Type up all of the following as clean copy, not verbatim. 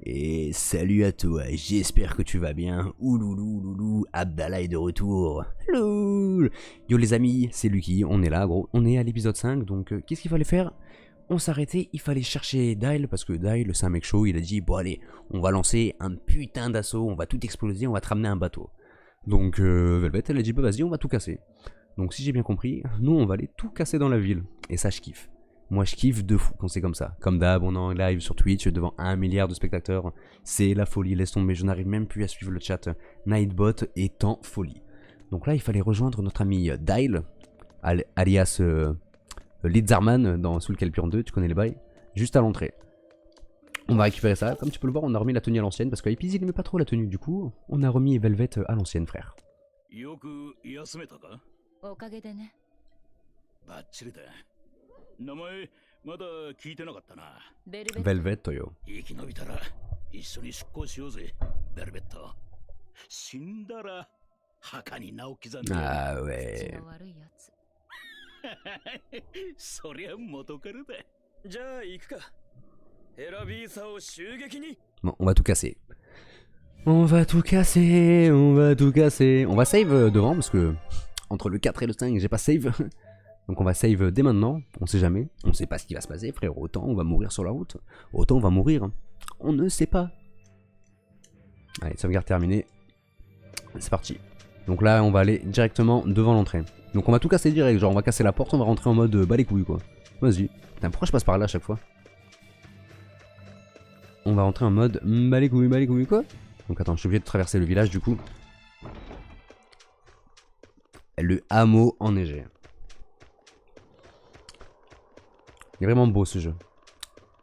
Et salut à toi, j'espère que tu vas bien. Ouloulou, loulou, Abdallah est de retour. Loul. Yo les amis, c'est Lucky, on est là gros, on est à l'épisode 5, donc qu'est-ce qu'il fallait faire? On s'arrêtait, il fallait chercher Dyle, parce que Dyle, c'est un mec chaud, il a dit, bon allez, on va lancer un putain d'assaut, on va tout exploser, on va te ramener un bateau. Donc Velvet, elle a dit, bah vas-y, on va tout casser. Donc si j'ai bien compris, nous on va aller tout casser dans la ville, et ça je kiffe. Moi je kiffe de fou quand c'est comme ça. Comme d'hab, on est en live sur Twitch devant 1 milliard de spectateurs. C'est la folie, laisse tomber, je n'arrive même plus à suivre le chat. Nightbot est en folie. Donc là il fallait rejoindre notre ami Dyle, alias Lidzarman dans Soul Calibur 2, tu connais les bails, juste à l'entrée. On va récupérer ça, comme tu peux le voir on a remis la tenue à l'ancienne parce qu'Epiz il n'aimait pas trop la tenue, du coup on a remis Velvet à l'ancienne frère. Velvet Toyo. Ah ouais. Bon, on va tout casser. On va tout casser, on va tout casser. On va save devant parce que entre le 4 et le 5 j'ai pas save. Donc on va save dès maintenant, on sait jamais, on sait pas ce qui va se passer frère, autant on va mourir sur la route, autant on va mourir, on ne sait pas. Allez, sauvegarde terminée, c'est parti. Donc là on va aller directement devant l'entrée. Donc on va tout casser direct, genre on va casser la porte, on va rentrer en mode bas les couilles quoi. Vas-y, putain pourquoi je passe par là à chaque fois? On va rentrer en mode bas les couilles quoi. Donc attends, je suis obligé de traverser le village du coup. Le hameau enneigé. Il est vraiment beau ce jeu.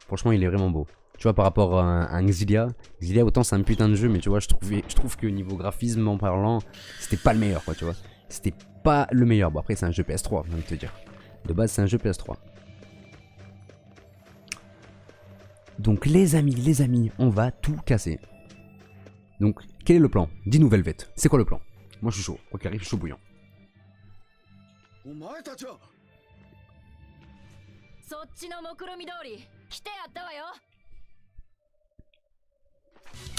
Franchement il est vraiment beau. Tu vois par rapport à un Xillia. Xillia autant c'est un putain de jeu mais tu vois je trouve que niveau graphisme en parlant c'était pas le meilleur quoi tu vois. C'était pas le meilleur. Bon après c'est un jeu PS3 j'ai envie de te dire. De base c'est un jeu PS3. Donc les amis on va tout casser. Donc quel est le plan? Dis-nous Velvet. C'est quoi le plan? Moi je suis chaud. Quoi qu'il arrive je suis chaud bouillant.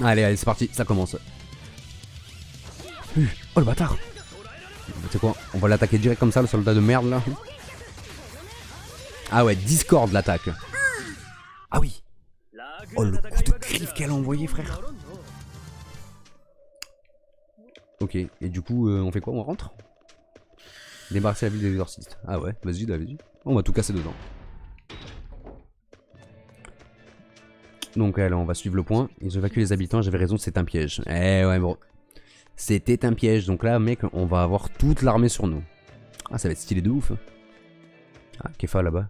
Allez, c'est parti, ça commence. Oh le bâtard. Tu sais quoi? On va l'attaquer direct comme ça, le soldat de merde là. Ah ouais, Discord l'attaque. Ah oui. Oh le coup de griffe qu'elle a envoyé frère. Ok, et du coup on fait quoi? On rentre? Débarrasser la ville des exorcistes. Ah ouais, vas-y, vas-y. On va tout casser dedans. Donc là on va suivre le point. Ils évacuent les habitants, j'avais raison, c'est un piège. Eh ouais bro. C'était un piège, donc là mec on va avoir toute l'armée sur nous. Ah ça va être stylé de ouf. Ah Kefa là-bas.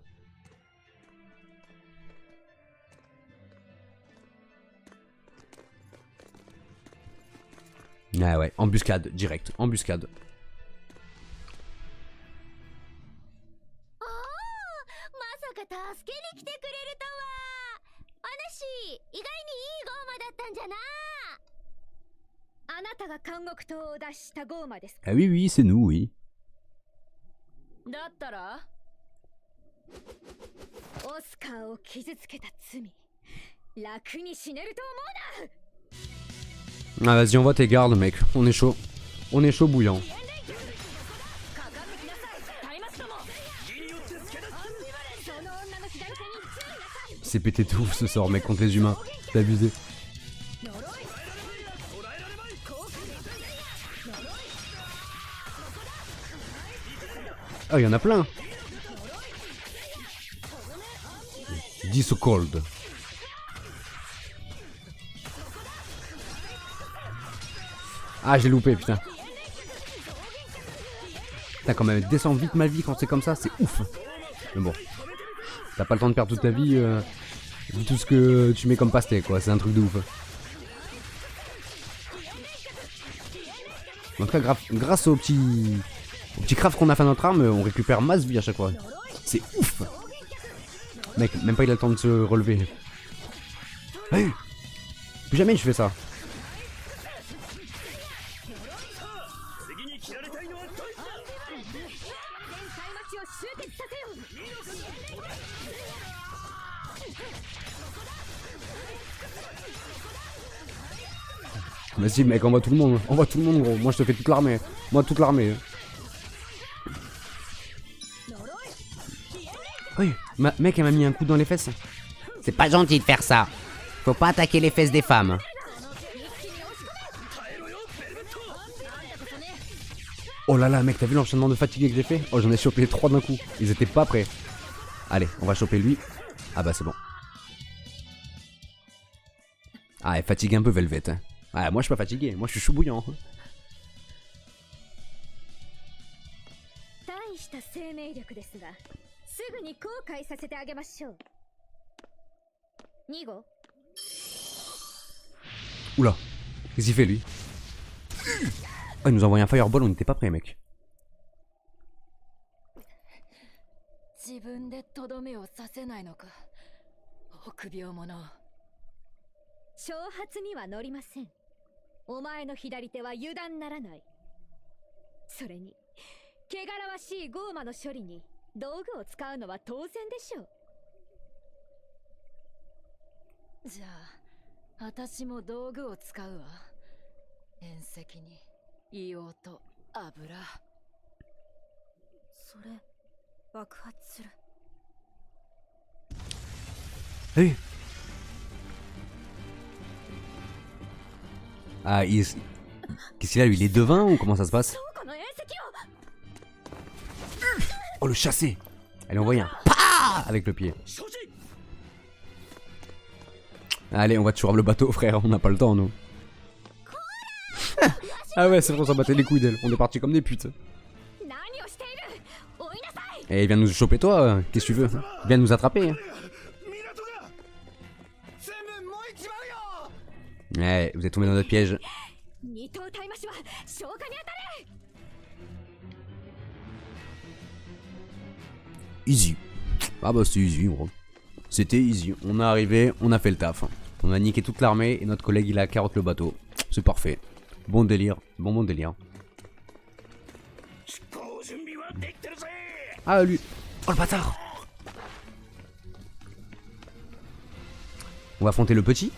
Ah ouais, embuscade, direct, embuscade. Ah oui, oui, c'est nous, oui. Ah vas-y, envoie tes gardes, mec. On est chaud. On est chaud bouillant. C'est pété de ouf ce sort, mec, contre les humains. T'as abusé. Ah, il y en a plein. 10 so cold. Ah, j'ai loupé, putain. Putain, quand même, descends vite ma vie quand c'est comme ça, c'est ouf. Mais bon. T'as pas le temps de perdre toute ta vie. Tout ce que tu mets comme pastèque, quoi. C'est un truc de ouf. En tout cas, grâce au petit craft qu'on a fait à notre arme, on récupère masse vie à chaque fois. C'est ouf. Mec, même pas il a le temps de se relever. Hey, plus jamais je fais ça. Vas-y mec, envoie tout le monde. Envoie tout le monde gros. Moi je te fais toute l'armée. Moi toute l'armée. Oui, mec elle m'a mis un coup dans les fesses. C'est pas gentil de faire ça. Faut pas attaquer les fesses des femmes. Oh là là mec, t'as vu l'enchaînement de fatigue que j'ai fait? Oh j'en ai chopé 3 d'un coup. Ils étaient pas prêts. Allez, on va choper lui. Ah bah c'est bon. Ah elle fatigue un peu Velvet. Hein. Ah moi je suis pas fatigué, moi je suis chou bouillant. すぐに後悔させてあげましょう。2号 Oula, qu'est-ce qu'il fait lui? Oh, il nous a envoyé un fireball, on n'était pas prêts mec. 自分でとどめをさせないのか、臆病者。挑発には乗りません。お前の左手は油断ならない。それに汚らわしいゴーマの処理に道具を使うのは当然でしょう。じゃあ私も道具を使うわ。遠石に硫黄と油。それ爆発する。Hey. Ah, qu'est-ce qu'il a lui? Il est devin ou comment ça se passe? Oh le chassé. Elle a envoyé un PAH avec le pied. Allez, on va tuer le bateau frère, on n'a pas le temps nous. Ah ouais, c'est vrai, on s'en battait les couilles d'elle, on est parti comme des putes. Et il vient nous choper toi, qu'est-ce que tu veux? Il vient nous attraper. Hein. Ouais, vous êtes tombé dans notre piège. Easy. Ah bah c'est easy gros. C'était easy. On est arrivé, on a fait le taf. On a niqué toute l'armée et notre collègue il a carotte le bateau. C'est parfait. Bon délire. Bon délire. Ah lui. Oh le bâtard. On va affronter le petit.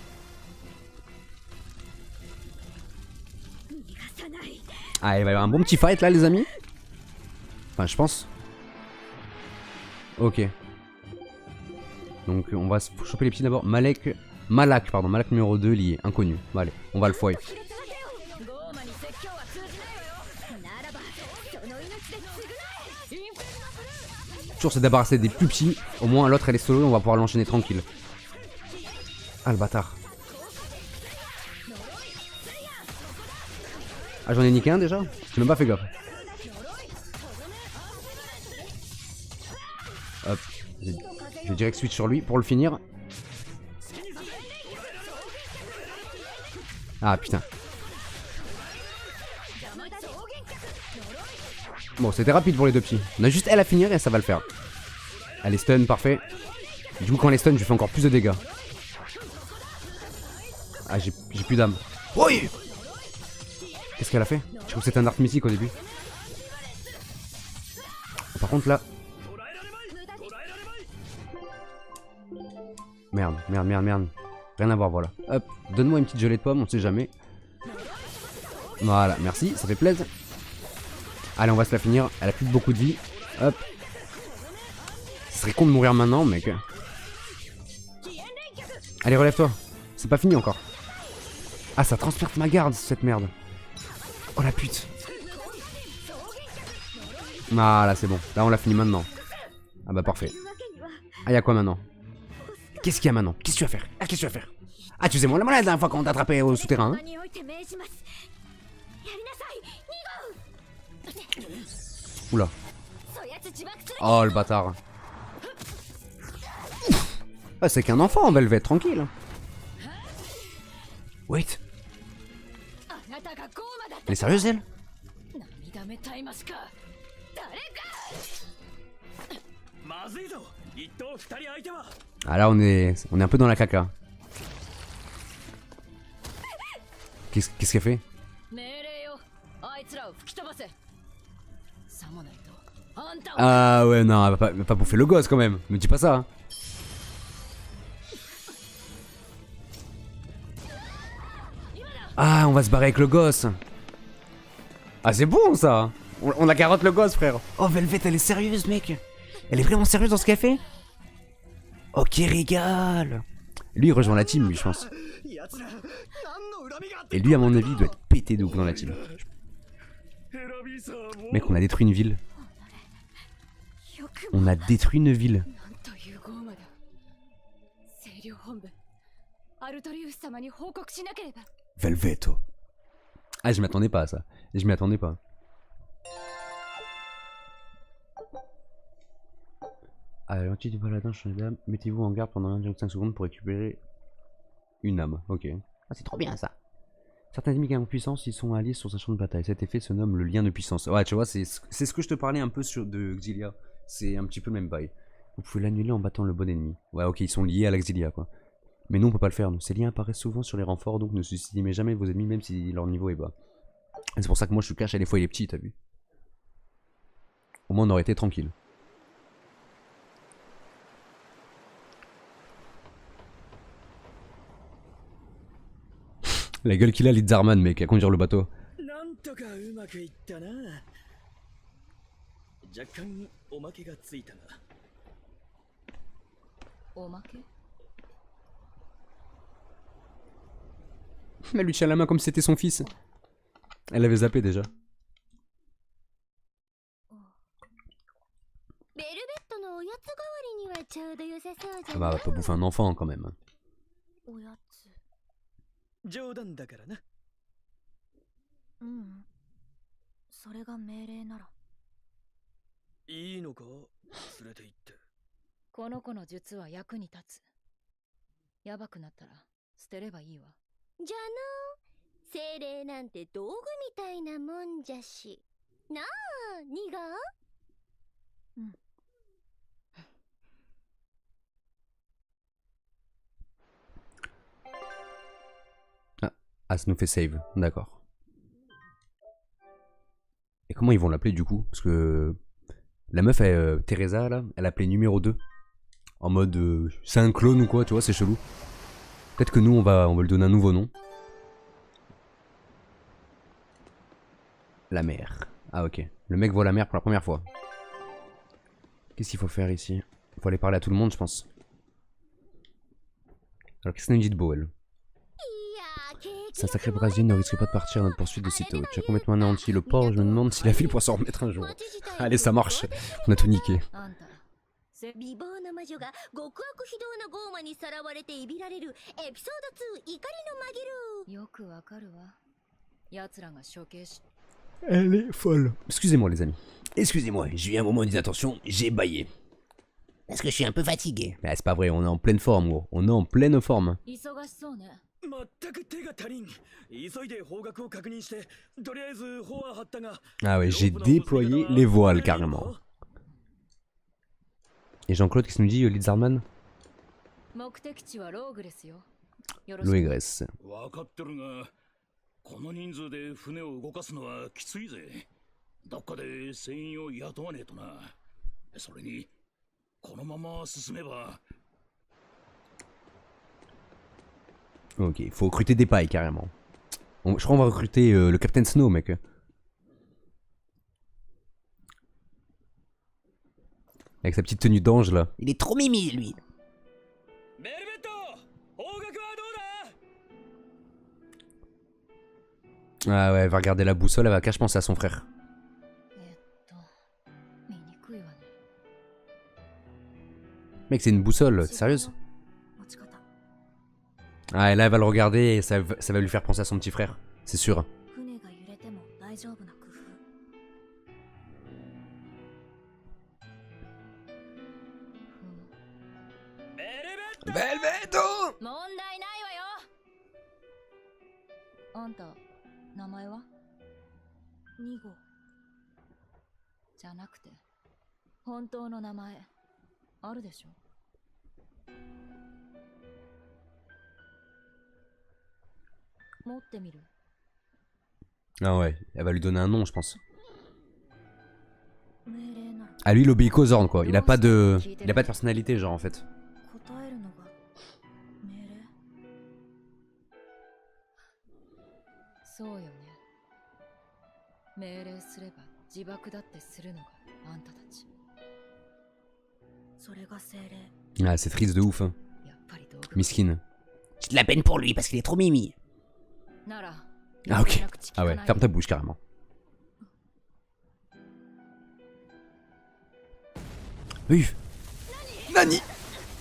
Ah il va y avoir un bon petit fight là les amis. Enfin je pense. Ok. Donc on va choper les petits d'abord. Malak numéro 2 lié, inconnu. Bon, allez, on va le foyer. Toujours se débarrasser des plus petits. Au moins l'autre elle est solo, on va pouvoir l'enchaîner tranquille. Ah le bâtard. Ah j'en ai niqué un déjà? J'ai même pas fait gaffe. Hop. Je vais direct switch sur lui pour le finir. Ah putain. Bon c'était rapide pour les deux petits. On a juste elle à finir et ça va le faire. Elle est stun, parfait. Du coup quand elle est stun je fais encore plus de dégâts. Ah j'ai plus d'âme. Oui. Qu'est-ce qu'elle a fait? Je trouve que c'était un art mystique au début. Par contre là. Merde. Rien à voir, voilà. Hop, donne-moi une petite gelée de pomme, on sait jamais. Voilà, merci, ça fait plaisir. Allez, on va se la finir. Elle a plus beaucoup de vie. Hop. Ce serait con de mourir maintenant, mec. Allez, relève-toi. C'est pas fini encore. Ah, ça transperce ma garde, cette merde. Oh la pute. Ah, là, c'est bon. Là, on l'a fini maintenant. Ah bah, parfait. Ah, y'a quoi maintenant? Qu'est-ce qu'il y a maintenant? Qu'est-ce que tu vas faire? Ah, qu'est-ce que tu vas faire? Ah, tu sais, moi, la dernière fois qu'on t'a attrapé au souterrain. Hein. Oula. Oh, le bâtard. Ah, c'est qu'un enfant, Velvet, tranquille. Wait. Elle est sérieuse, elle? Ah là on est un peu dans la caca. Qu'est-ce qu'elle fait? Ah ouais non elle va pas bouffer le gosse quand même. Me dis pas ça hein. Ah, on va se barrer avec le gosse. Ah, c'est bon ça. On a carotte le gosse, frère. Oh, Velvet, elle est sérieuse, mec. Elle est vraiment sérieuse dans ce qu'elle fait. Ok, régale. Lui, il rejoint la team, lui, je pense. Et lui, à mon avis, il doit être pété de ouf dans la team. Mec, on a détruit une ville. On a détruit une ville. Velveto. Ah, je m'attendais pas à ça. Je m'y attendais pas. Alors, tu dis paladin, change d'âme. Mettez-vous en garde pendant 1,5 secondes pour récupérer une âme. Ok. Ah, c'est trop bien ça. Certains ennemis gagnent en puissance, ils sont alliés sur sa champ de bataille. Cet effet se nomme le lien de puissance. Ouais, tu vois, c'est ce que je te parlais un peu de Exilia. C'est un petit peu le même bail. Vous pouvez l'annuler en battant le bon ennemi. Ouais, ok, ils sont liés à l'Exilia, quoi. Mais nous, on peut pas le faire. Nous. Ces liens apparaissent souvent sur les renforts, donc ne sous-estimez jamais vos ennemis, même si leur niveau est bas. C'est pour ça que moi, je suis cash à des fois, il est petit, t'as vu. Au moins, on aurait été tranquille. La gueule qu'il a, Lidzarman, mec, à conduire le bateau. Mais elle lui tient la main comme si c'était son fils. Elle avait zappé déjà. Ça va pas bouffer un enfant quand même. 冗談だからな。それが命令なら。いいのか連れて行って。この子の術は役に立つ。やばくなったら捨てればいいわ。じゃの、精霊なんて道具みたいなもんじゃし。なあ、ニガ。Ah, ça nous fait save, d'accord. Et comment ils vont l'appeler du coup? Parce que la meuf, Teresa, là, elle appelait numéro 2. En mode, c'est un clone ou quoi, tu vois, c'est chelou. Peut-être que nous, on va lui donner un nouveau nom. La mer. Ah ok, le mec voit la mer pour la première fois. Qu'est-ce qu'il faut faire ici? Il faut aller parler à tout le monde, je pense. Alors qu'est-ce qu'elle nous dit de beau, elle? C'est un sacré brasier, ne risque pas de partir à notre poursuite de sitôt. Tu as complètement anéanti le port, je me demande si la ville pourra s'en remettre un jour. Allez, ça marche. On a tout niqué. Elle est folle. Excusez-moi les amis. Excusez-moi, j'ai eu un moment d'inattention, j'ai baillé. Parce que je suis un peu fatigué. Bah, c'est pas vrai, on est en pleine forme, gros. On est en pleine forme. Ah ouais, j'ai déployé les voiles carrément. Et Jean-Claude, qu'est-ce qu'il nous dit, Lidzarman? Loegress. この人数で船を動かすのはきついぜ。どっかで船員を雇わねえとな。それにこのまま進めば。Ok, il faut recruter des pailles carrément. Je crois qu'on va recruter le Captain Snow, mec. Avec sa petite tenue d'ange là. Il est trop mimi lui. Ah ouais, elle va regarder la boussole, elle va cache penser à son frère. Mec, c'est une boussole, t'es sérieuse? Ah, et là, elle va le regarder et ça va lui faire penser à son petit frère, c'est sûr. Velveto! 名前は2号じゃなくて本当の名前あるでしょ。持ってみる。 Ah ouais, elle va lui donner un nom, je pense. Ah lui, il obéit qu'aux ordres quoi. Il a pas de personnalité genre en fait. そうよね。命令すれば自爆だってするのがあんたたち。それが精霊。 Ah, c'est triste de ouf, hein. やっぱり道具。 Miskine. J'ai de la peine pour lui parce qu'il est trop mimi. なら。 Ah ok. Ah ouais, ferme ta bouche carrément. Oui. Nani.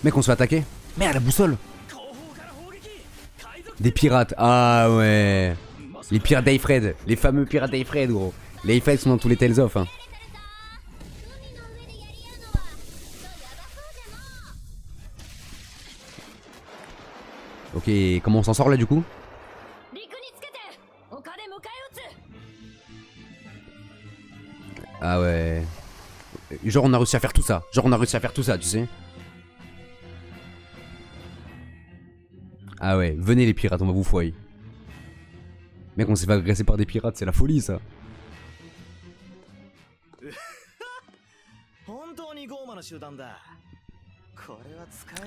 Mec, on se fait attaquer. Merde, la boussole. Des pirates. Ah ouais. Les pirates d'Aifred. Les fameux pirates d'Aifred, gros. Les Aifred sont dans tous les Tales of. Hein. Ok, comment on s'en sort là du coup? Ah ouais. Genre on a réussi à faire tout ça. Genre on a réussi à faire tout ça, tu sais. Ah ouais, venez les pirates, on va vous foyer. Mec, on s'est fait agresser par des pirates, c'est la folie ça.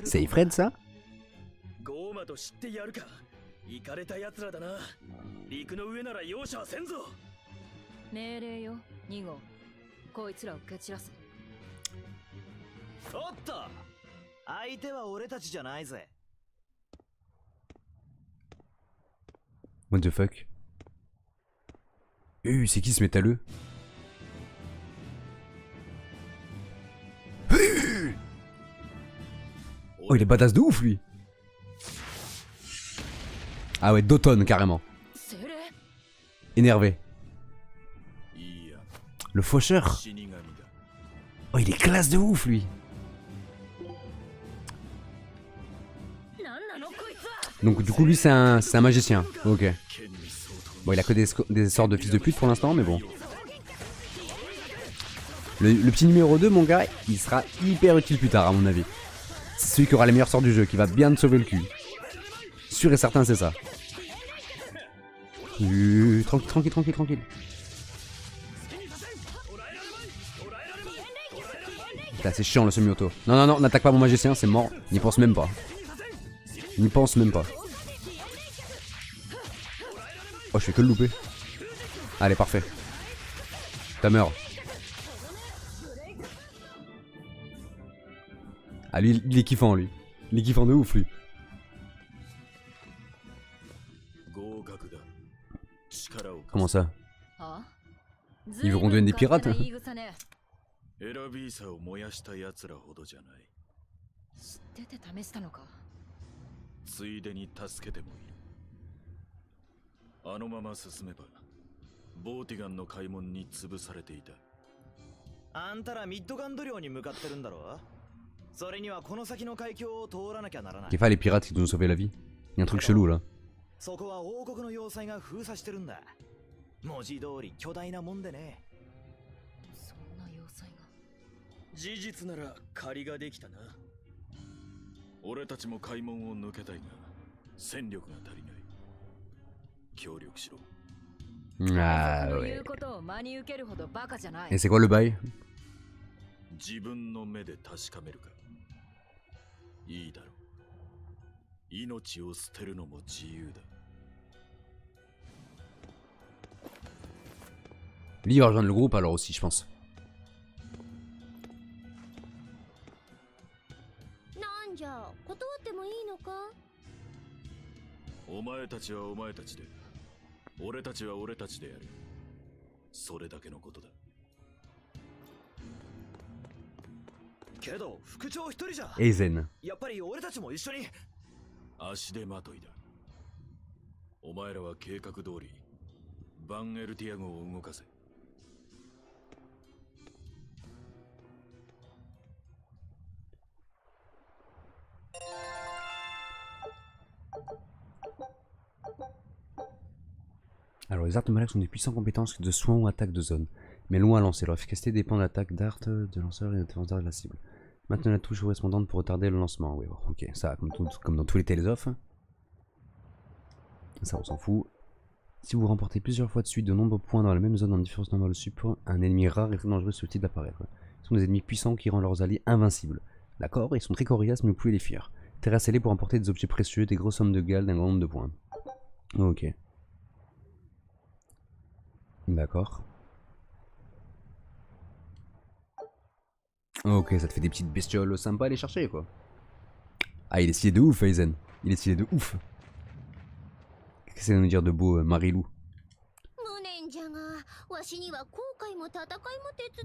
C'est Fred ça? ゴーマと知ってやるか。イカれた奴らだな。陸の上なら容赦はせんぞ。命令よ、2号。こいつらを蹴散らせ。おっと、相手は俺たちじゃないぜ。What the fuck? C'est qui ce métalleux? Oh, il est badass de ouf lui. Ah ouais, d'automne carrément. Énervé. Le faucheur. Oh, il est classe de ouf lui. Donc du coup lui c'est un magicien. Ok. Bon, il a que des sortes de fils de pute pour l'instant, mais bon. Le petit numéro 2, mon gars, il sera hyper utile plus tard à mon avis. C'est celui qui aura les meilleurs sorts du jeu, qui va bien te sauver le cul. Sûr et certain c'est ça. Tranquille, tranquille, tranquille. Putain, c'est chiant le semi-auto. Non, non, non, n'attaque pas mon magicien, c'est mort. N'y pense même pas. N'y pense même pas. Oh, je fais que le louper. Allez, parfait. T'as meurs. Ah, lui, il est kiffant, lui. Il est kiffant de ouf, lui. Comment ça? Il veut qu'on devienne des pirates? 知ってて試したのか。ついでに助けてもいる。あのまま進めばボーティガンの開門に潰されていた。あんたらミッドガンド領に向かってるんだろ。それにはこの先の海峡を通らなきゃならない。Qu'il y a pas les pirates qui doivent nous sauver la vie. Il y a un truc chelou là. そこは王国の要塞が封鎖してるんだ。文字通り巨大なもんでね。そんな要塞が。事実なら借りができたな。俺たちも開門を抜けたいが戦力が足りない。協力しろ。Ah 言 ouais. うことを真に受けるほどバカじゃない。 Et c'est quoi le bail? 自分の目で確かめるか。いいだろう。命を捨てるのも自由だ。 Lui il va rejoindre le groupe alors aussi, je pense. なんじゃ、断ってもいいのか？お前たちはお前たちで、俺たちは俺たちでやる。それだけのことだ。けど副長一人じゃ。Eisen. やっぱり俺たちも一緒に。足手まといだ。お前らは計画通りバンエルティア号を動かせ。Alors les arts de Malak sont des puissantes compétences de soins ou attaques de zone, mais loin à lancer. Leur efficacité dépend de l'attaque d'art, de lanceur et de défenseur de la cible. Maintenant la touche correspondante pour retarder le lancement. Oui, bon, ok, ça comme dans tous les Tales of. Ça on s'en fout. Si vous remportez plusieurs fois de suite de nombreux points dans la même zone en différence nombre de support, un ennemi rare et très dangereux susceptible d'apparaître. Ce sont des ennemis puissants qui rendent leurs alliés invincibles. D'accord, ils sont très coriaces mais vous pouvez les fuir. Terrassez-les pour emporter des objets précieux, des grosses sommes de gales d'un grand nombre de points. Ok. D'accord. Ok, ça te fait des petites bestioles sympas à aller chercher, quoi. Ah, il est stylé de ouf, Aizen. Il est stylé de ouf. Qu'est-ce que c'est de nous dire de beau, Marilou? 無念じゃがわしには後悔も戦いも手伝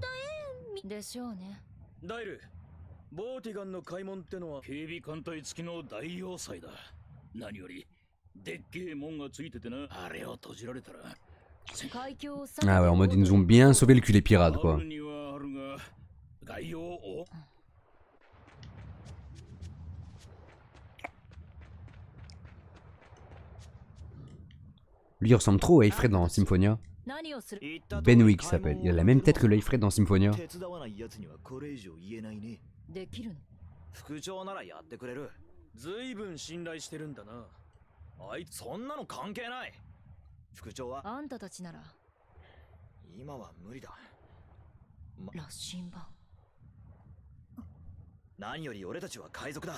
えんでしょうね。ダイル、ボーティガンの開門ってのは警備艦隊付きの大要塞だ。何よりでっけえ門がついててな、あれを閉じられたら 海峡を Ah ouais, en mode ils nous ont bien sauvé le cul les pirates, あ quoi. るにはあるが概要を Lui, il ressemble trop à Aifred dans Symphonia. 何をする？ Benwick s'appelle. Il a la même tête que l'Aifred dans Symphonia. 手伝わない奴にはこれ以上言えないね。できるの？副長ならやってくれる。ずいぶん信頼してるんだな。あいつそんなの関係ない。副長はあんたたちなら今は無理だ。羅針盤。何より俺たちは海賊だ。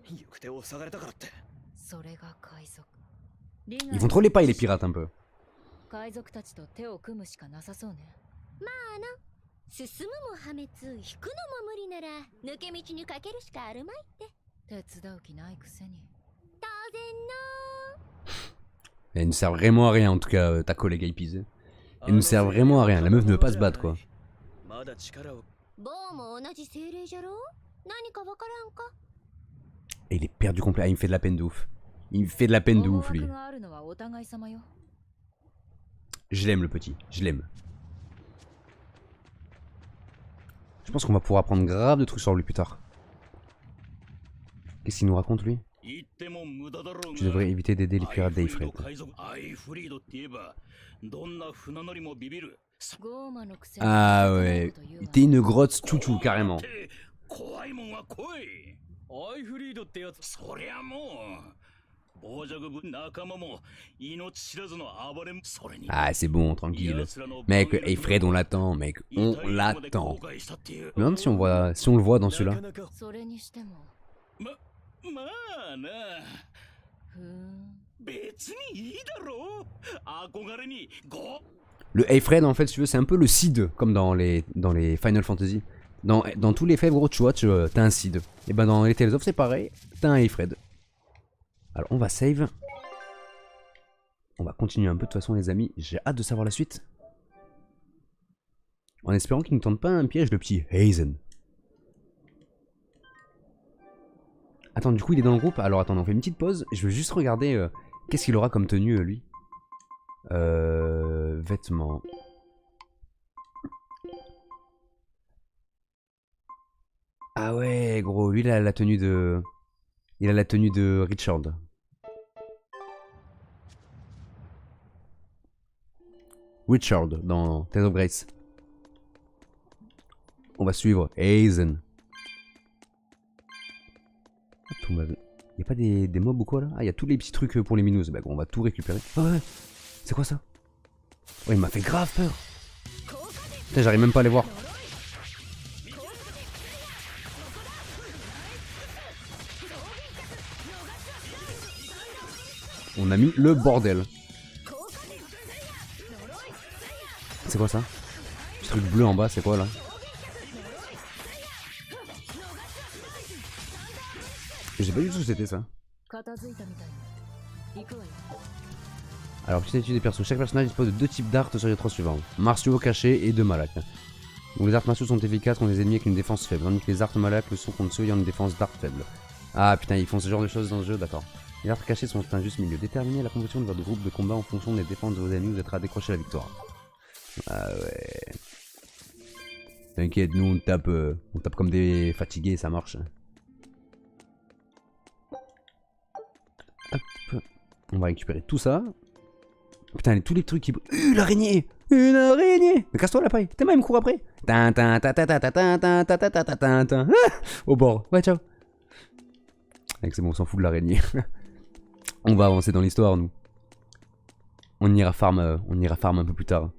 行く手を塞がれたからって。それが海賊。 Ils font trop les pailles, les pirates, un peu. 海賊たちと手を組むしかなさそうね。まあな進むも破滅引くのも無理なら抜け道にかけるしかあるまいって。手伝う気ないくせに。当然の Elle ne sert vraiment à rien, en tout cas, ta collègue épisée. Elle ne sert vraiment à rien. La meuf ne veut pas se battre, quoi. まだ力を。ボーも同じ精霊じゃろ。何かわからんか。 Et il est perdu complet. Ah, il me fait de la peine de ouf. Il me fait de la peine de ouf, lui. 思惑があるのはお互い様よ。 Je l'aime, le petit. Je l'aime. Je pense qu'on va pouvoir apprendre grave de trucs sur lui plus tard. Qu'est-ce qu'il nous raconte, lui? 言っても無駄だろうが Tu devrais éviter d'aider les pirates d'Aifred. アイフリードって言えばどんな船乗りもビビる。ゴーマのくせに Ah ouais. T'es une grotte chouchou, carrément. 怖いもんは来い。アイフリードってやつ。そりゃもう傍若部仲間も命知らずの暴れん。それに Ah, c'est bon, tranquille. Mec, Aifred, on l'attend, mec. On l'attend. Je me demande si on le voit dans celui-là. なかなかそれにしても。まあなふーん。別にいいだろう。憧れにLe Aifred, en fait, si tu veux, c'est un peu le Cid, comme dans les Final Fantasy. Dans tous les faits, gros, tu vois, t'as un Cid. Et ben dans les Tales of, c'est pareil, t'as un Aifred. Alors, on va save. On va continuer un peu, de toute façon, les amis. J'ai hâte de savoir la suite. En espérant qu'il ne tente pas un piège, le petit Aizen. Attends, du coup, il est dans le groupe. Alors, attends, on fait une petite pause. Je veux juste regarder qu'est-ce qu'il aura comme tenue, lui. Vêtements. Ah ouais, gros, lui, il a la tenue de... Il a la tenue de Richard. Richard, dans Tales of Grace. On va suivre Aizen. Il n'y a pas des mobs ou quoi là? Ah, il y a tous les petits trucs pour les minous. Bah, gros, on va tout récupérer. Oh, ouais. C'est quoi ça? Oh, il m'a fait grave peur. Putain, j'arrive même pas à les voir. On a mis le bordel. C'est quoi ça? Ce truc bleu en bas, c'est quoi là? Je sais pas du tout ce que c'était ça. 片付いたみたい。行くわよ。 Alors, petite étude des persos. Chaque personnage dispose de 2 types d'arts sur les 3 suivants. Martiaux, cachés et de malak. Donc les arts martiaux sont efficaces contre les ennemis avec une défense faible, tandis que les arts malak le sont contre ceux ayant une défense d'art faible. Ah putain, ils font ce genre de choses dans le jeu, d'accord. Les arts cachés sont un juste milieu. Déterminez la composition de votre groupe de combat en fonction des défenses de vos ennemis, vous êtes à décrocher la victoire. Ah ouais. T'inquiète, nous on tape comme des fatigués, ça marche. Hop. On va récupérer tout ça. Putain, tous les trucs qui... l'araignée! Une araignée! Mais casse-toi la paille! T'es même cours après! Au bord. Ouais, ciao! C'est bon, on s'en fout de l'araignée. On va avancer dans l'histoire, nous. On ira farm un peu plus tard.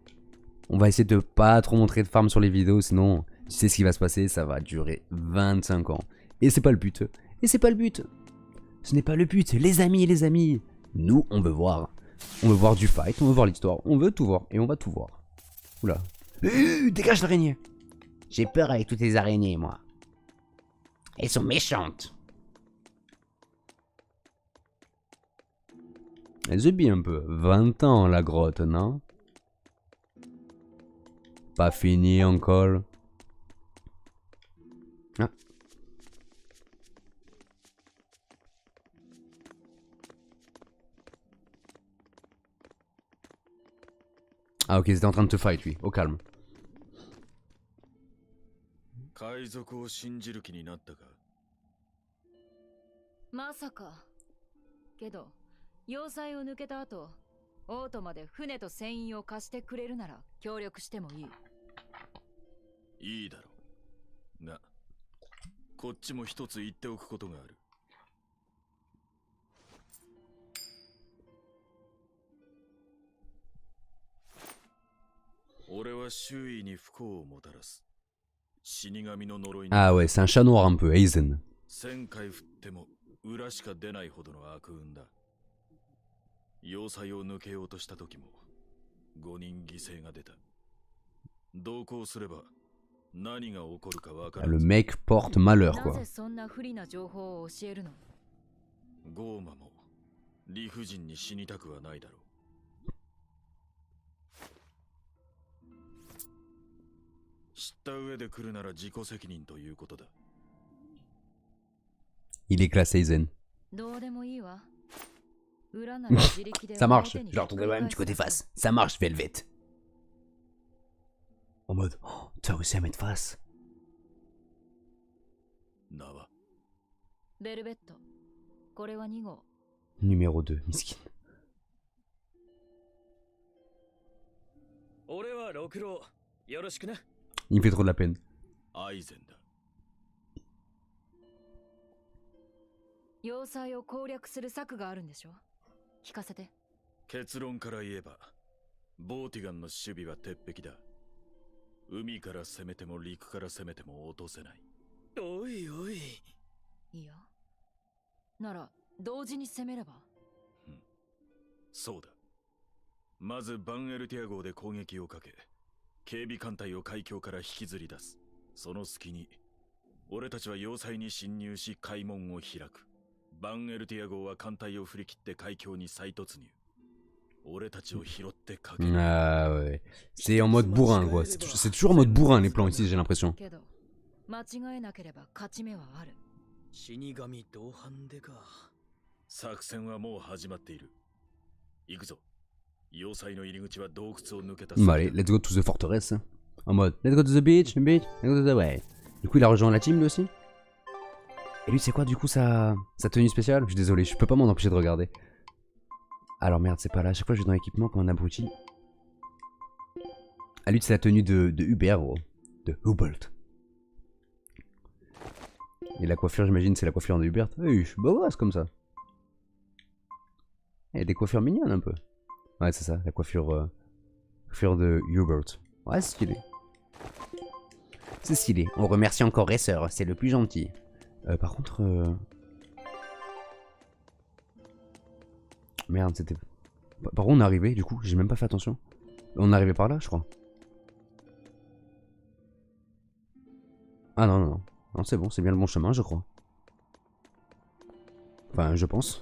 On va essayer de pas trop montrer de farm sur les vidéos, sinon, tu sais ce qui va se passer, ça va durer 25 ans. Et c'est pas le but. Et c'est pas le but. Ce n'est pas le but, les amis. Nous, on veut voir On veut voir du fight, on veut voir l'histoire, on veut tout voir. Et on va tout voir. Oula. Dégage l'araignée. J'ai peur avec toutes les araignées, moi. Elles sont méchantes. Elle se bille un peu. 20 ans, la grotte, non? Pas fini encore. Ah. Ah ok, c'était en train de te fight, lui. Au calme. 海賊を信じる気になったか。まさか。けど要塞を抜けた後、オートまで船と船員を貸してくれるなら協力してもいい。いいだろう。が、こっちも一つ言っておくことがある。俺は周囲に不幸をもたらす。死神の呪いに。 Ah ouais, c'est un chat noir un peu, Aizen. 1000回振っても裏しか出ないほどの悪運だ。要塞を抜けようとした時も5人犠牲が出た。同行すれば何が起こるかわから Le ん。 mec porte malheur, な quoi. ぜそんな不利な情報を教えるの？ゴーマも理不尽に死にたくはないだろう。知った上で来るなら自己責任ということだ。 Il est classe, Aizen. どうでもいいわ。裏なら自力で Ça marche. 表に Je leur tourne même du côté face. Ça marche, Velvet. En mode, oh, tu as réussi à mettre face. 名はベルベット。これは2号。 Numéro 2, miskin. 俺は六郎。よろしくな。 Il me fait trop de la peine. アイゼンだ。要塞を攻略する策があるんでしょ？聞かせて。結論から言えば、ボーティガンの守備は鉄壁だ。海から攻めても陸から攻めても落とせない。おいおい。いいよ。なら同時に攻めれば。そうだ。まずバンエルティア号で攻撃をかけ、警備艦隊を海峡から引きずり出す。その隙に、俺たちは要塞に侵入し海門を開く。バンエルティア号は艦隊を振り切って海峡に再突入。俺たちを拾ってかける。 Ah ouais. C'est en mode bourrin, quoi. C'est toujours en mode bourrin, les plans ici, j'ai l'impression. けど間違えなければ勝ち目はある。死神同伴でか。作戦はもう始まっている。行くぞ。要塞の入り口は洞窟を抜けた。 Bah allez, let's go to the fortress. En mode, let's go to the beach, let's go to the... Ouais. Du coup, il a rejoint la team, lui aussi. Et lui, c'est quoi, du coup, sa tenue spéciale? Je suis désolé, je peux pas m'en empêcher de regarder. Alors merde, c'est pas là. À chaque fois, je vais dans l'équipement comme un abruti. Ah, lui, c'est la tenue de Hubert, gros. De Hubert. Et la coiffure, j'imagine, c'est la coiffure de Hubert. Oui, je suis beau gosse comme ça. Il y a des coiffures mignonnes un peu. Ouais, c'est ça, la coiffure de Hubert. Ouais, c'est stylé. C'est stylé. On remercie encore Racer, c'est le plus gentil. Par contre... Merde, c'était... Par où on est arrivé, du coup? J'ai même pas fait attention. On est arrivé par là, je crois. Ah non, non, non. Non, c'est bon, c'est bien le bon chemin, je crois. Enfin, je pense.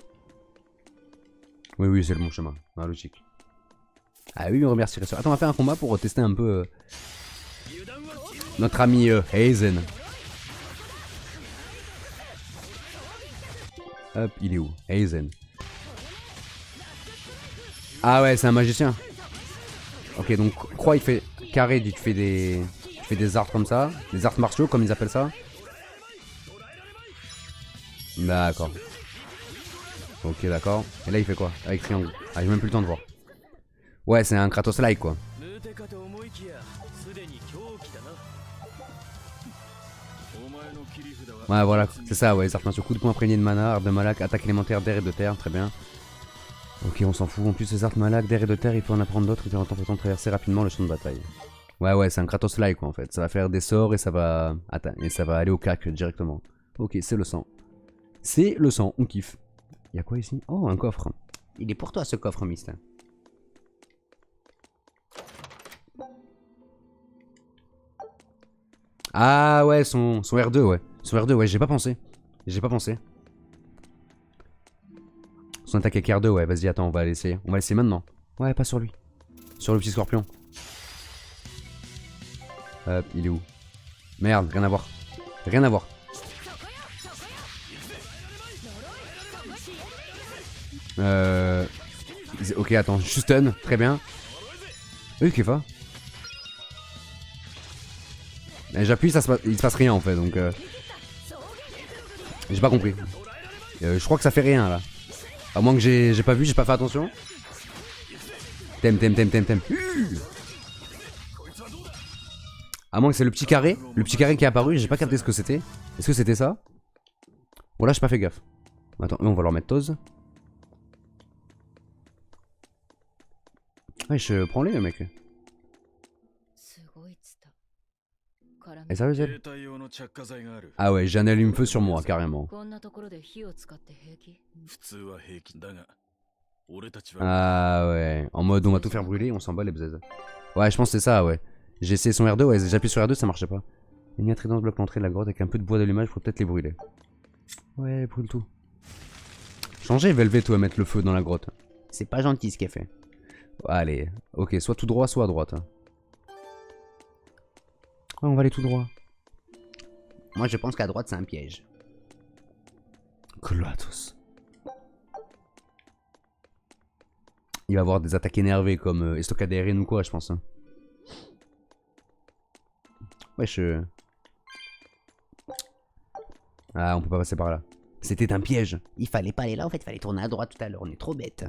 Oui, oui, c'est le bon chemin. Dans la logique. Ah oui, on remercie Racer. Attends, on va faire un combat pour tester un peu... notre ami Aizen. Hop, il est où? Aizen. Ah ouais, c'est un magicien. Ok, donc croix il fait carré, tu fais des arts comme ça, des arts martiaux comme ils appellent ça. D'accord. Ok, d'accord. Et là il fait quoi? Avec triangle. Ah, j'ai même plus le temps de voir. Ouais, c'est un Kratos-like quoi. Ouais, voilà, c'est ça, ouais, les arts martiaux. Coup de poing imprégné de mana, art de malak, attaque élémentaire d'air et de terre, très bien. Ok, on s'en fout. En plus, ces arts malak d'air et de terre, il faut en apprendre d'autres et en temps traverser rapidement le champ de bataille. Ouais, ouais, c'est un Kratos-like quoi en fait. Ça va faire des sorts et ça va aller au cac directement. Ok, c'est le sang. C'est le sang, on kiffe. Y'a quoi ici? Oh, un coffre. Il est pour toi ce coffre, Mist. Ah ouais, son R2, ouais. Son R2, ouais, j'ai pas pensé. J'ai pas pensé. Son attaque avec R2, ouais, vas-y, attends, on va l'essayer. On va l'essayer maintenant. Ouais, pas sur lui. Sur le petit scorpion. Il est où? Merde, rien à voir. Rien à voir. Ok, attends, je suis stun, très bien. Oui, Kefa. J'appuie, il se passe rien en fait, donc j'ai pas compris. Je crois que ça fait rien là. À moins que j'ai pas vu, j'ai pas fait attention. T'aimes. À moins que c'est le petit carré qui est apparu, j'ai pas capté ce que c'était. Est-ce que c'était ça? Bon là j'ai pas fait gaffe. Attends, on va leur mettre Toz. Ouais, je prends les mec. Et sérieux elle? Ah ouais, j'ai un allume-feu sur moi carrément. Ah ouais, en mode on va tout faire brûler, on s'en bat les bzaises. Ouais, je pense que c'est ça, ouais. J'ai essayé son R2, ouais, j'appuie sur R2, ça marchait pas. Une trident bloque l'entrée de la grotte avec un peu de bois d'allumage pour peut-être les brûler. Ouais, brûle tout. Changez Velvet ou à mettre le feu dans la grotte. C'est pas gentil ce qu'elle fait. Allez, ok, soit tout droit, soit à droite. Ouais, on va aller tout droit. Moi je pense qu'à droite c'est un piège. Glatos. Il va avoir des attaques énervées comme Estocade aérienne ou quoi, je pense. Hein. Wesh. Ah, on peut pas passer par là. C'était un piège. Il fallait pas aller là, en fait, il fallait tourner à droite tout à l'heure. On est trop bêtes.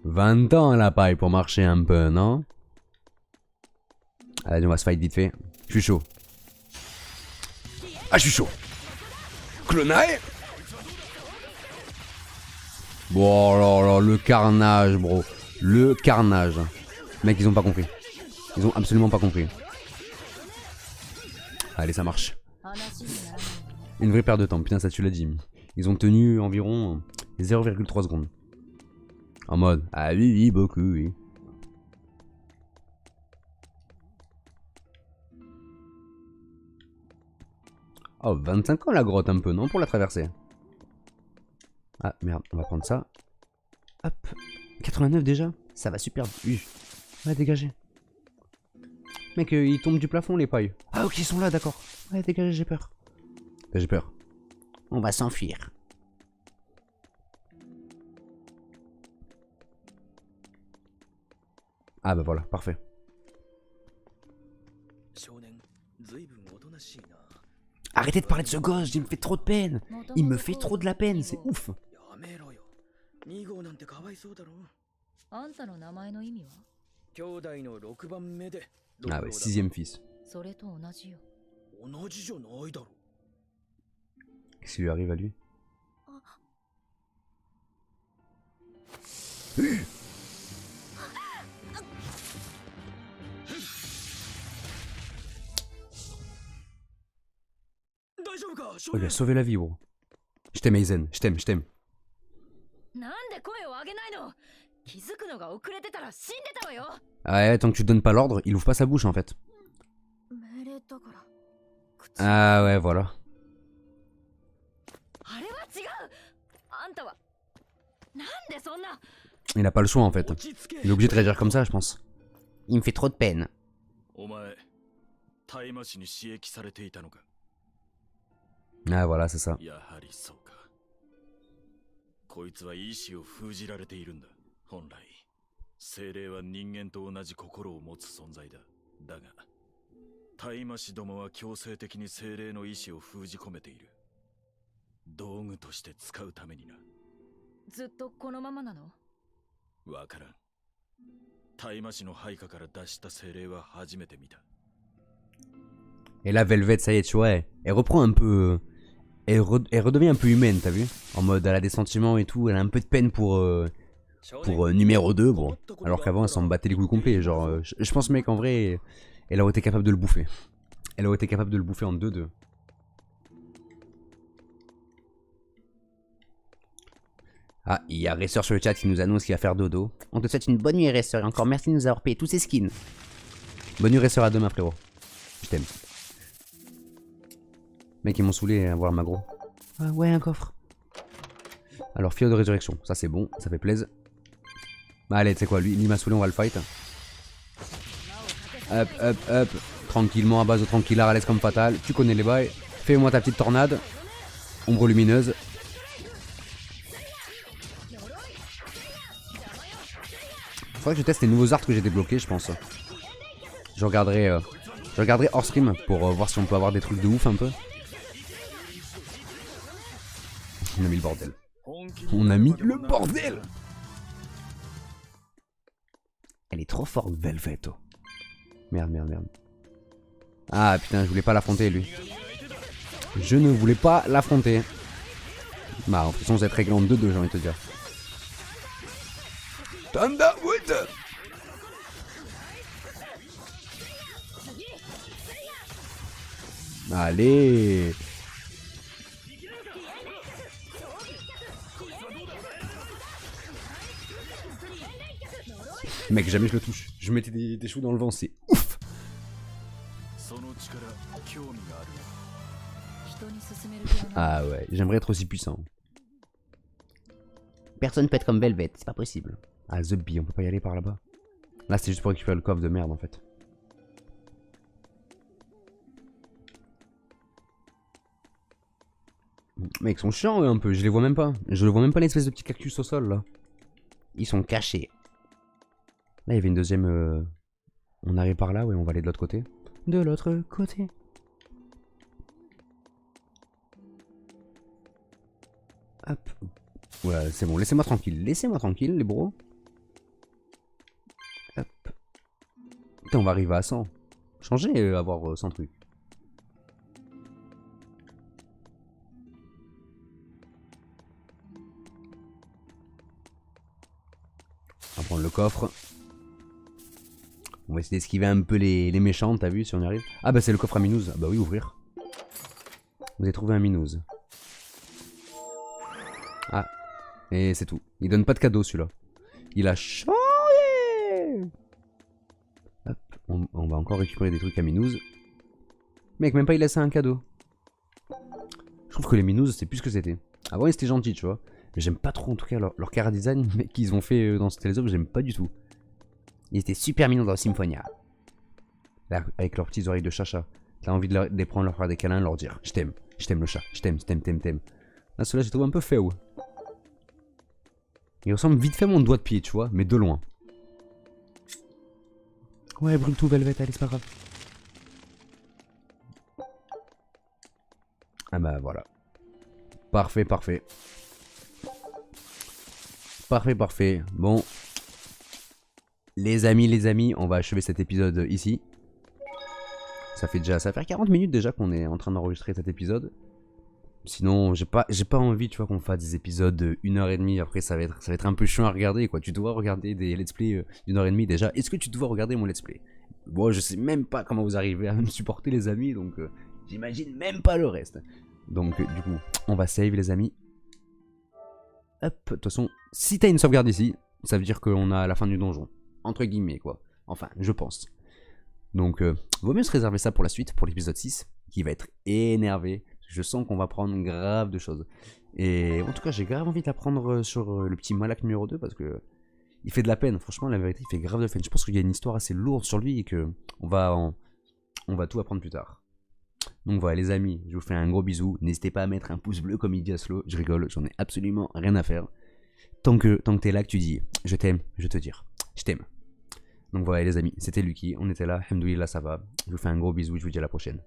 20 ans la paille pour marcher un peu, non? Allez, on va se fight vite fait. Je suis chaud. Ah, je suis chaud. Clonae. Bon, alors, le carnage, bro. Le carnage. Mec, ils ont pas compris. Ils ont absolument pas compris. Allez, ça marche. Une vraie perte de temps, putain, ça tu l'as dit. Ils ont tenu environ 0,3 secondes. En mode, ah oui, beaucoup, oui. Oh, 25 ans la grotte un peu, non, pour la traverser. Ah, merde, on va prendre ça. Hop. 89 déjà? Ça va super. Ouais, dégagez. Mec, ils tombent du plafond les pailles. Ah ok, ils sont là, d'accord. Ouais, dégagez, j'ai peur. J'ai peur. On va s'enfuir. Ah bah voilà, parfait. Arrêtez de parler de ce gosse, il me fait trop de peine. Il me fait trop de la peine, c'est ouf. Ah ouais, 6ème fils. Qu'est-ce qui lui arrive à lui? Oh, il a sauvé la vie, bro. Je t'aime, Aizen, je t'aime, je t'aime. Ah ouais, tant que tu donnes pas l'ordre, il ouvre pas sa bouche en fait. Ah ouais, voilà. Il a pas le choix en fait. Il est obligé de réagir comme ça, je pense. Il me fait trop de peine. Ah voilà, c'est ça. こいつは意志を封じられているんだ。本来、精霊は人間と同じ心を持つ存在だ。だが、大魔師どもは強制的に精霊の意志を封じ込めている。道具として使うためにな。ずっとこのままなの？わからん。大魔師の配下から脱した精霊は初めて見た。Et là, Velvet, ça y est, tu vois, elle reprend un peu. Elle redevient un peu humaine, t'as vu? En mode, elle a des sentiments et tout, elle a un peu de peine pour numéro 2, bon. Alors qu'avant, elle s'en battait les couilles complets. Genre, je pense, mec, en vrai, elle aurait été capable de le bouffer. Elle aurait été capable de le bouffer en 2-2. Ah, il y a Racer sur le chat qui nous annonce qu'il va faire dodo. On te souhaite une bonne nuit Racer et encore merci de nous avoir payé tous ces skins. Bonne nuit Racer, à demain frérot. Je t'aime. Mec, ils m'ont saoulé à voir ma gros. Ah ouais, un coffre. Alors, fiole de résurrection, ça c'est bon, ça fait plaisir. Bah allez, tu sais quoi, lui il m'a saoulé, on va le fight. Hop, hop, hop. Tranquillement, à base de tranquillard, à l'aise comme fatal. Tu connais les bails. Fais-moi ta petite tornade. Ombre lumineuse. Faudrait que je teste les nouveaux arts que j'ai débloqués, je pense. Je regarderai hors stream pour voir si on peut avoir des trucs de ouf un peu. On a mis le bordel. On a mis le bordel. Elle est trop forte, Velvet. Oh. Merde, merde, merde. Ah putain, je voulais pas l'affronter lui. Je ne voulais pas l'affronter. Bah, en façon, vous êtes réglé en 2-2, j'ai envie de te dire. Thunderwood. Allez. Mec, jamais je le touche. Je mettais des choux dans le vent, c'est ouf. Ah ouais, j'aimerais être aussi puissant. Personne peut être comme Velvet, c'est pas possible. Ah, The Bee, on peut pas y aller par là-bas. Là, c'est juste pour récupérer le coffre de merde en fait. Mec, ils sont chiants eux, un peu, je les vois même pas. Je les vois même pas, l'espèce de petits cactus au sol là. Ils sont cachés. Là, il y avait une deuxième... On arrive par là, ouais, on va aller de l'autre côté. De l'autre côté. Hop. Voilà, c'est bon, laissez-moi tranquille. Laissez-moi tranquille, les bros. Hop. Putain, on va arriver à 100. Changer, avoir 100 trucs. On va prendre le coffre. On va essayer d'esquiver un peu les méchants, t'as vu, si on y arrive. Ah bah c'est le coffre à Minouz. Ah bah oui, ouvrir. Vous avez trouvé un Minouz. Ah. Et c'est tout. Il donne pas de cadeau celui-là. Il a changé. Hop. On va encore récupérer des trucs à Minouz. Mec, même pas il laisse un cadeau. Je trouve que les Minouz, c'est plus ce que c'était. Avant, ils étaient gentils, tu vois. Mais j'aime pas trop, en tout cas, leur cara design qu'ils ont fait dans ce téléscope, j'aime pas du tout. Ils étaient super mignons dans Symphonia. Là, avec leurs petites oreilles de chacha. T'as envie de les prendre, leur faire des câlins, leur dire je t'aime le chat, je t'aime. Là, ceux-là, j'ai trouvé un peu faux. Il ressemble vite fait à mon doigt de pied, tu vois, mais de loin. Ouais, brûle tout, Velvet, allez, c'est pas grave. Ah bah voilà. Parfait, parfait. Parfait. Bon. Les amis, on va achever cet épisode ici. Ça fait 40 minutes déjà qu'on est en train d'enregistrer cet épisode. Sinon, j'ai pas envie, tu vois, qu'on fasse des épisodes de 1h30. Après, ça va être un peu chiant à regarder, quoi. Tu dois regarder des let's play d'1h30 déjà. Est-ce que tu dois regarder mon let's play? Bon, je sais même pas comment vous arrivez à me supporter, les amis. Donc, j'imagine même pas le reste. Donc, du coup, on va save, les amis. Hop, de toute façon, si t'as une sauvegarde ici, ça veut dire qu'on a la fin du donjon. Entre guillemets, quoi. Enfin, je pense. Donc, vaut mieux se réserver ça pour la suite, pour l'épisode 6, qui va être énervé. Je sens qu'on va prendre grave de choses. Et en tout cas, j'ai grave envie d'apprendre sur le petit Malak numéro 2, parce que il fait de la peine. Franchement, la vérité, il fait grave de peine. Je pense qu'il y a une histoire assez lourde sur lui et que on va tout apprendre plus tard. Donc voilà, les amis, je vous fais un gros bisou. N'hésitez pas à mettre un pouce bleu comme il dit Aslo. Je rigole, j'en ai absolument rien à faire. Tant que t'es là, que tu dis je t'aime, je vais te dire je t'aime. Donc voilà les amis, c'était Lucky, on était là, alhamdoulilah, ça va. Je vous fais un gros bisou, je vous dis à la prochaine.